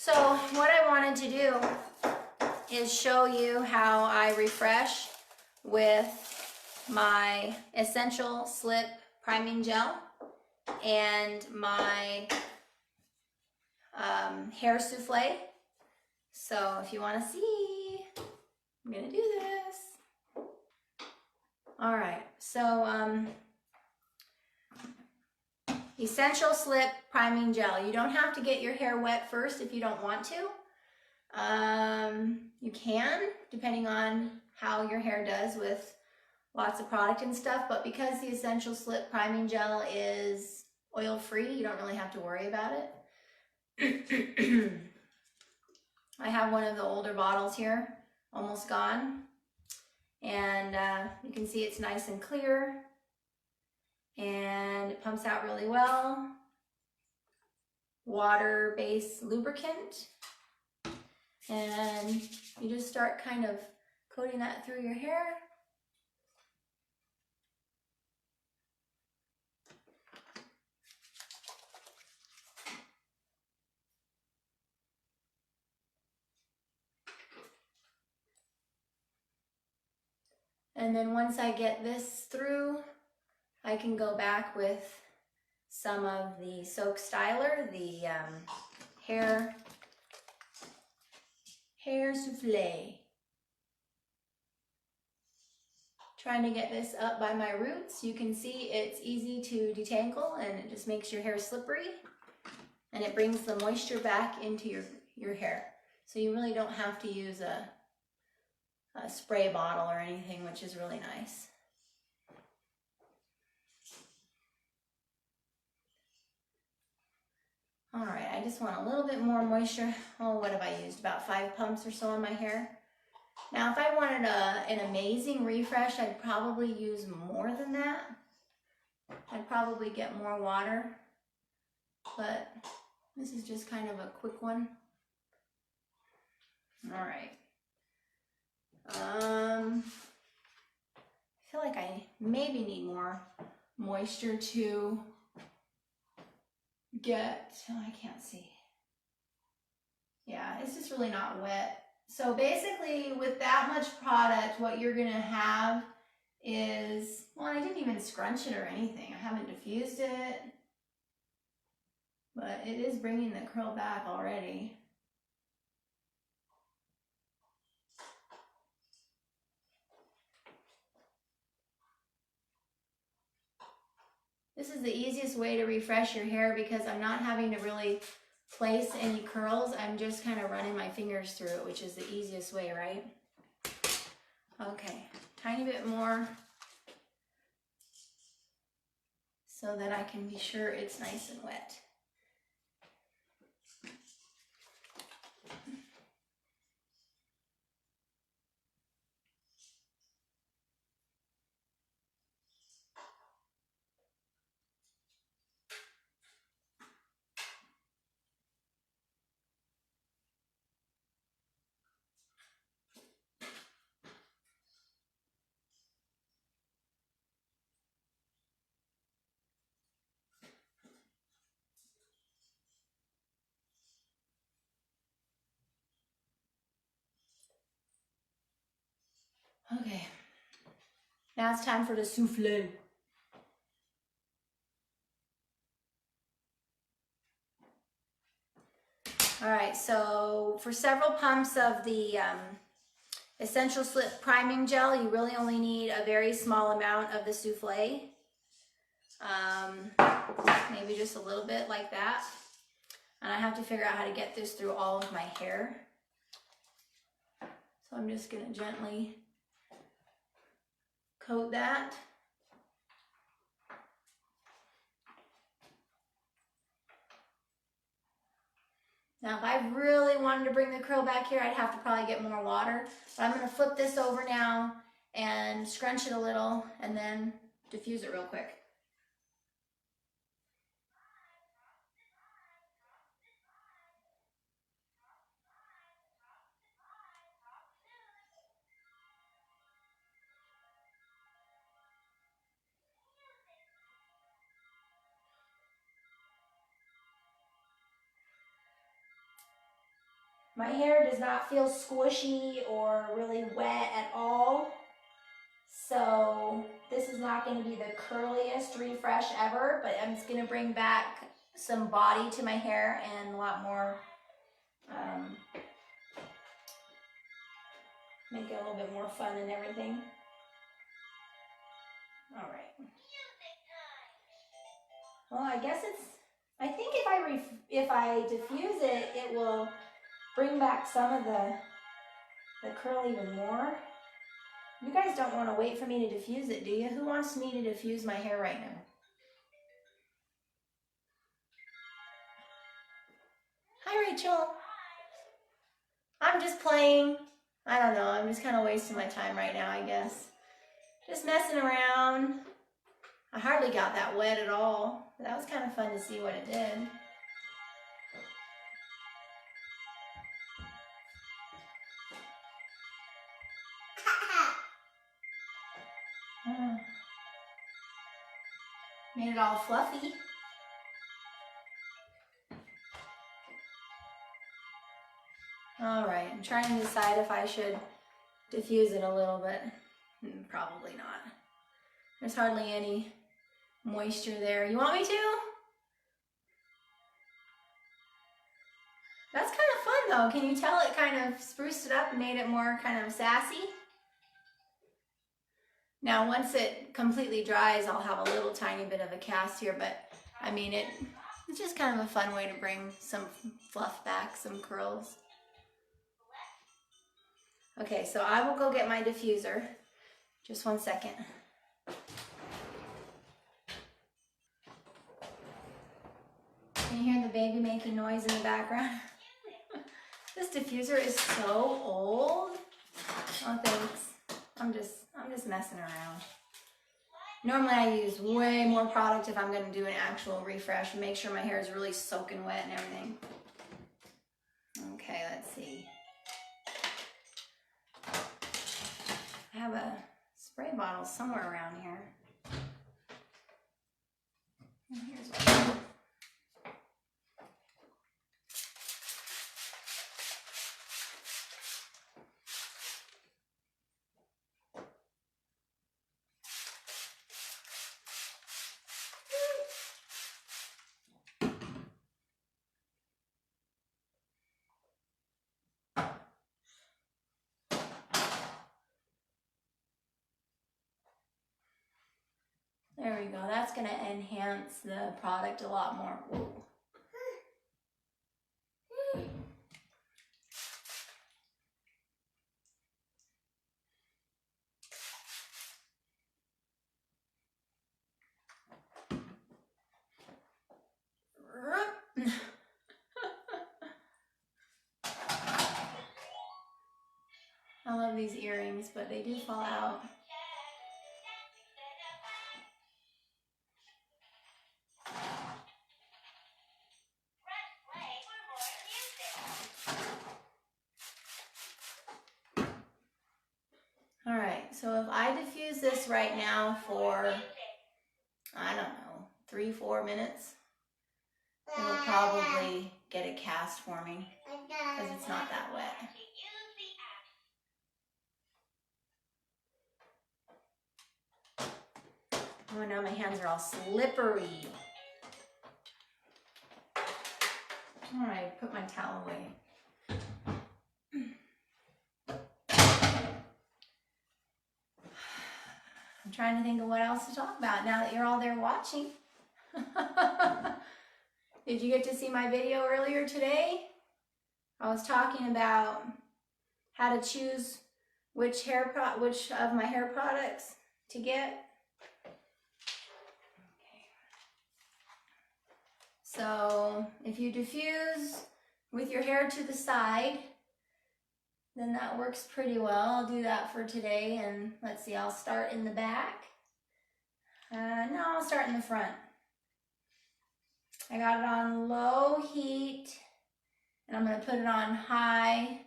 So what I wanted to do is show you how I refresh with my Essential Slip Priming Gel and my hair souffle. So if you want to see, I'm gonna do this. All right, so Essential Slip Priming Gel. You don't have to get your hair wet first if you don't want to. You can, depending on how your hair does with lots of product and stuff, but because the Essential Slip Priming Gel is oil-free, you don't really have to worry about it. I have one of the older bottles here, almost gone, and you can see it's nice and clear, and it pumps out really well. Water-based lubricant, and you just start kind of coating that through your hair. And then once I get this through, I can go back with some of the Soak Styler, the hair souffle. Trying to get this up by my roots. You can see it's easy to detangle, and it just makes your hair slippery, and it brings the moisture back into your hair. So you really don't have to use a spray bottle or anything, which is really nice. All right, I just want a little bit more moisture. Oh, what have I used? About 5 pumps or so on my hair. Now, if I wanted an amazing refresh, I'd probably use more than that. I'd probably get more water, but this is just kind of a quick one. All right. I feel like I maybe need more moisture to get, oh, I can't see. Yeah, it's just really not wet. So basically with that much product, what you're gonna have is, well, I didn't even scrunch it or anything. I haven't diffused it, but it is bringing the curl back already. This is the easiest way to refresh your hair because I'm not having to really place any curls. I'm just kind of running my fingers through it, which is the easiest way, right? Okay, tiny bit more so that I can be sure it's nice and wet. Okay, now it's time for the souffle. All right, so for several pumps of the Essential Slip Priming Gel, you really only need a very small amount of the souffle. Maybe just a little bit like that. And I have to figure out how to get this through all of my hair. So I'm just gonna gently coat that. Now, if I really wanted to bring the curl back here, I'd have to probably get more water. But I'm gonna flip this over now and scrunch it a little and then diffuse it real quick. My hair does not feel squishy or really wet at all. So this is not going to be the curliest refresh ever, but I'm just going to bring back some body to my hair and a lot more, make it a little bit more fun and everything. All right. Well, I guess I think if I diffuse it, it will bring back some of the curl even more. You guys don't want to wait for me to diffuse it, do you? Who wants me to diffuse my hair right now? Hi, Rachel. I'm just playing. I don't know. I'm just kind of wasting my time right now, I guess. Just messing around. I hardly got that wet at all. But that was kind of fun to see what it did. Made it all fluffy. All right, I'm trying to decide if I should diffuse it a little bit. Probably not. There's hardly any moisture there. You want me to? That's kind of fun though. Can you tell it kind of spruced it up and made it more kind of sassy? Now once it completely dries, I'll have a little tiny bit of a cast here, but I mean it's just kind of a fun way to bring some fluff back, some curls. Okay, so I will go get my diffuser. Just 1 second. Can you hear the baby making noise in the background? This diffuser is so old. Oh, thanks. I'm just messing around. Normally I use way more product if I'm going to do an actual refresh and make sure my hair is really soaking wet and everything. Okay, let's see. I have a spray bottle somewhere around here. And here's one. There we go. That's going to enhance the product a lot more. Whoa. I love these earrings, but they do fall out. All right, so if I diffuse this right now for, I don't know, 3-4 minutes, it'll probably get a cast forming because it's not that wet. Oh, now my hands are all slippery. All right, put my towel away. I'm trying to think of what else to talk about now that you're all there watching. Did you get to see my video earlier today? I was talking about how to choose which of my hair products to get. So if you diffuse with your hair to the side, then that works pretty well. I'll do that for today, and let's see, I'll start in the back. No, I'll start in the front. I got it on low heat, and I'm going to put it on high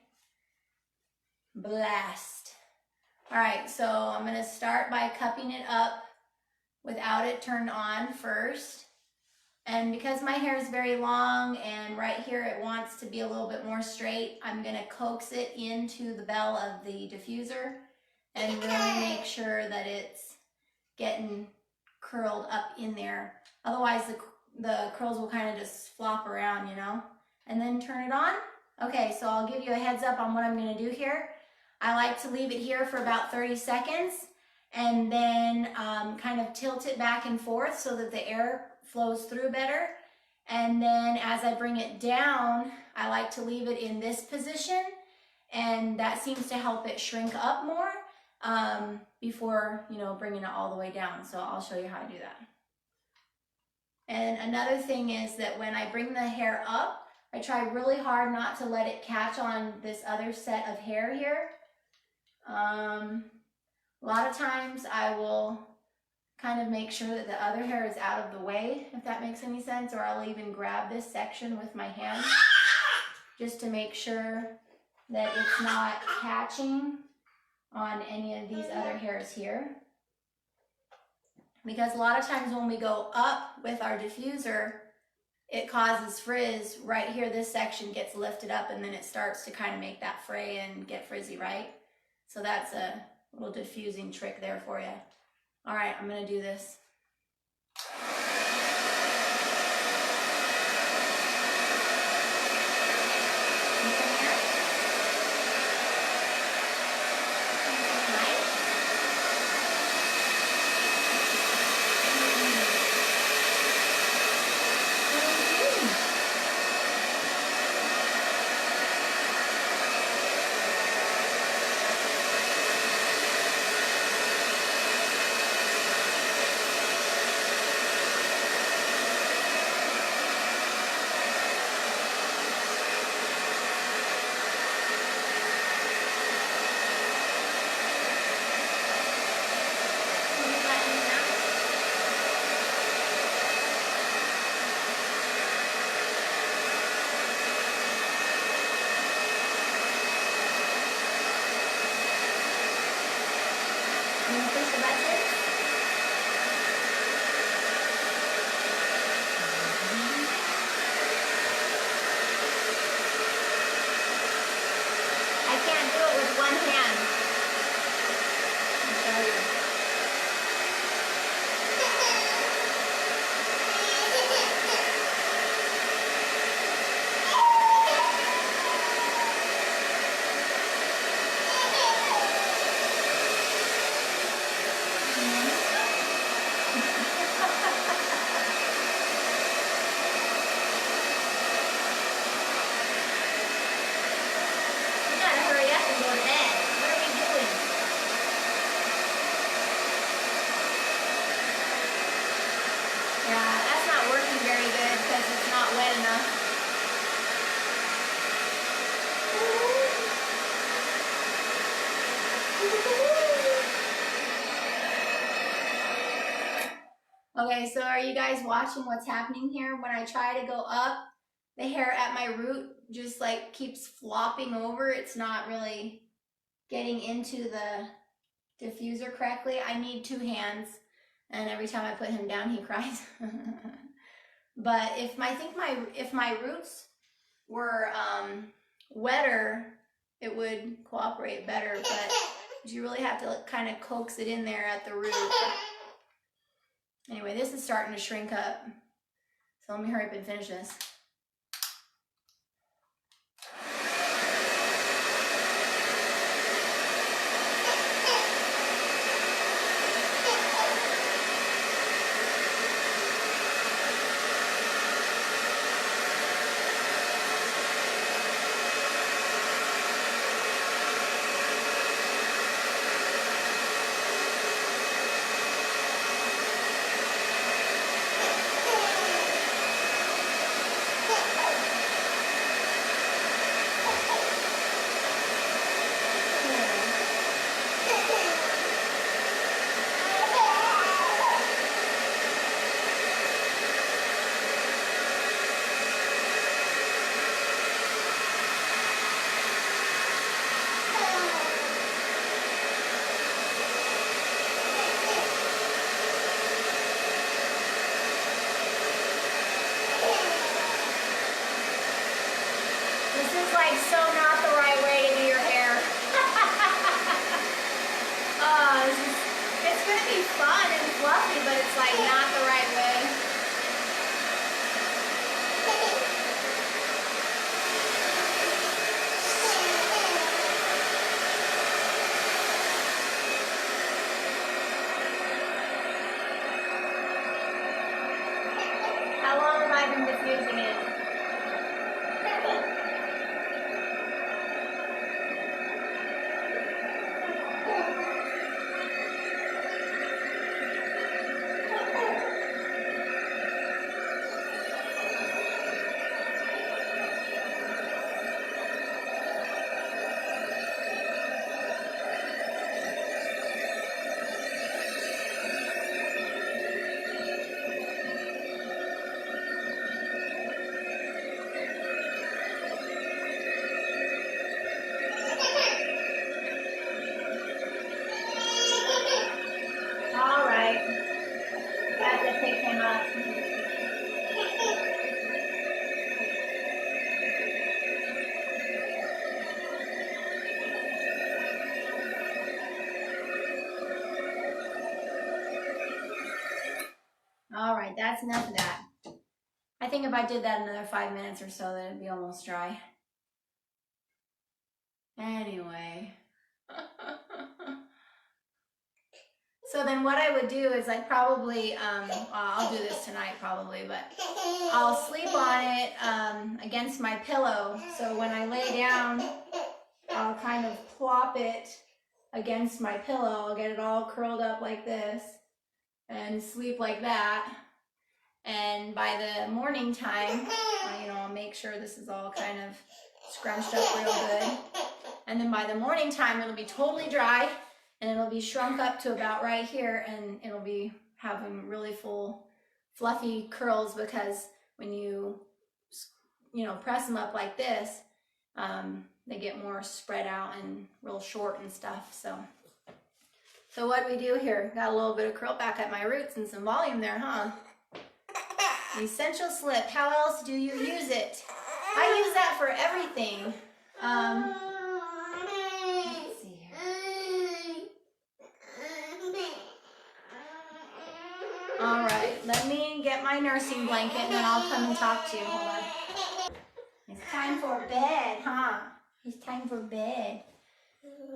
blast. All right, so I'm going to start by cupping it up without it turned on first. And because my hair is very long and right here it wants to be a little bit more straight, I'm gonna coax it into the bell of the diffuser and really make sure that it's getting curled up in there. Otherwise the curls will kind of just flop around, you know? And then turn it on. Okay, so I'll give you a heads up on what I'm gonna do here. I like to leave it here for about 30 seconds and then kind of tilt it back and forth so that the air flows through better. And then as I bring it down, I like to leave it in this position, and that seems to help it shrink up more before, you know, bringing it all the way down. So I'll show you how to do that. And another thing is that when I bring the hair up, I try really hard not to let it catch on this other set of hair here. A lot of times I will kind of make sure that the other hair is out of the way, if that makes any sense, or I'll even grab this section with my hand just to make sure that it's not catching on any of these other hairs here. Because a lot of times when we go up with our diffuser, it causes frizz right here. This section gets lifted up and then it starts to kind of make that fray and get frizzy, right? So that's a little diffusing trick there for you. All right, I'm gonna do this. Okay, so are you guys watching what's happening here? When I try to go up, the hair at my root just like keeps flopping over. It's not really getting into the diffuser correctly. I need two hands, and every time I put him down, he cries. But if my roots were wetter, it would cooperate better, but you really have to kind of coax it in there at the root. Anyway, this is starting to shrink up, so let me hurry up and finish this. so not the right way to do your hair. Oh, it's going to be fun and fluffy, but it's like not the right way. How long have I been diffusing it? All right. Got to pick him up. All right, that's enough of that. I think if I did that another 5 minutes or so, then it'd be almost dry. Anyway. So then what I would do is I'd probably, I'll do this tonight probably, but I'll sleep on it against my pillow. So when I lay down, I'll kind of plop it against my pillow. I'll get it all curled up like this and sleep like that. And by the morning time, I'll make sure this is all kind of scrunched up real good. And then by the morning time, it'll be totally dry and it'll be shrunk up to about right here, and it'll be having really full, fluffy curls, because when you press them up like this, they get more spread out and real short and stuff. So what do we do here? Got a little bit of curl back at my roots and some volume there, huh? The Essential Slip, how else do you use it? I use that for everything. Let's see here. All right, let me get my nursing blanket and then I'll come and talk to you. Hold on. It's time for bed, huh? It's time for bed.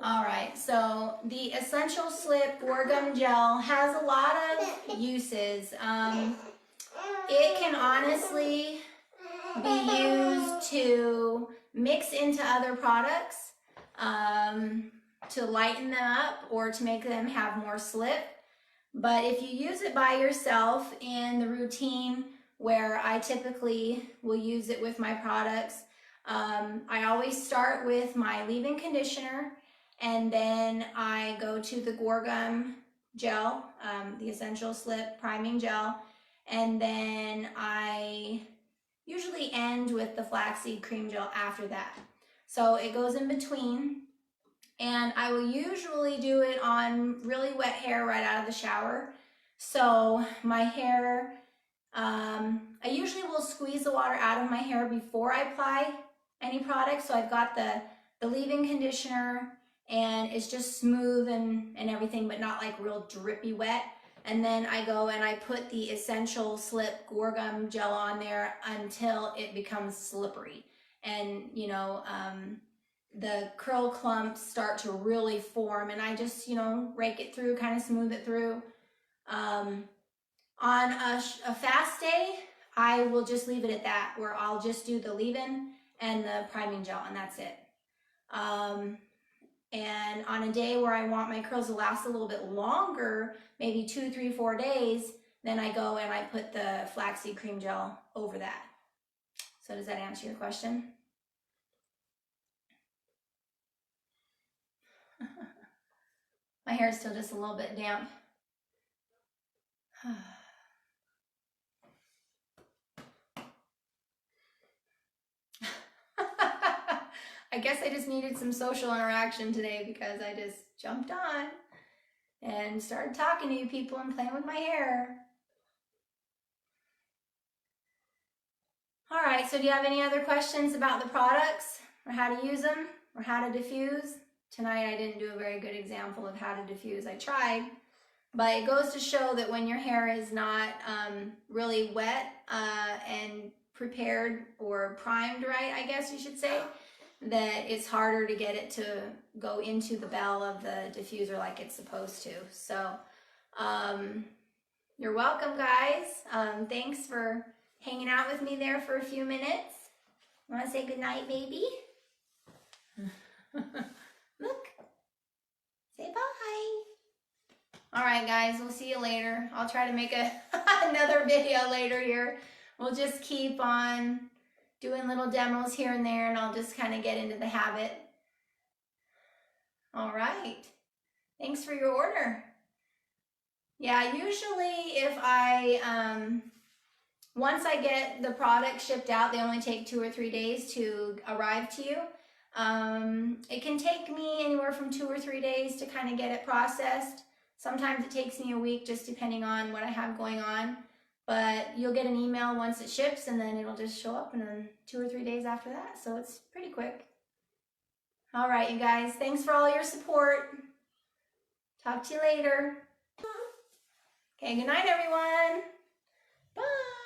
All right, so the Essential Slip Gum Gel has a lot of uses. It can honestly be used to mix into other products, to lighten them up or to make them have more slip. But if you use it by yourself in the routine where I typically will use it with my products, I always start with my leave-in conditioner, and then I go to the Gum Gel, the Essential Slip Priming Gel, and then I usually end with the Flaxseed Cream Gel after that. So it goes in between, and I will usually do it on really wet hair right out of the shower. So my hair, I usually will squeeze the water out of my hair before I apply any product. So I've got the leave-in conditioner, and it's just smooth and everything, but not like real drippy wet. And then I go and I put the Essential Slip Gum Gel on there until it becomes slippery. And, the curl clumps start to really form, and I just, rake it through, kind of smooth it through. On a fast day, I will just leave it at that, where I'll just do the leave-in and the priming gel, and that's it. And on a day where I want my curls to last a little bit longer, maybe 2, 3, 4 days, then I go and I put the Flaxseed Cream Gel over that. So does that answer your question? My hair is still just a little bit damp. I guess I just needed some social interaction today, because I just jumped on and started talking to you people and playing with my hair. All right, so do you have any other questions about the products? or how to use them, or how to diffuse. Tonight I didn't do a very good example of how to diffuse. I tried, but it goes to show that when your hair is not really wet and prepared or primed right, I guess you should say, that it's harder to get it to go into the bell of the diffuser like it's supposed to. So you're welcome, guys. Thanks for hanging out with me there for a few minutes. Want to say goodnight, baby? Look. Say bye. All right, guys, we'll see you later. I'll try to make another video later here. We'll just keep on doing little demos here and there, and I'll just kind of get into the habit. All right. Thanks for your order. Yeah, usually if once I get the product shipped out, they only take 2 or 3 days to arrive to you. It can take me anywhere from 2 or 3 days to kind of get it processed. Sometimes it takes me a week, just depending on what I have going on. But you'll get an email once it ships, and then it'll just show up, and then 2 or 3 days after that. So it's pretty quick. All right, you guys. Thanks for all your support. Talk to you later. Okay, good night, everyone. Bye.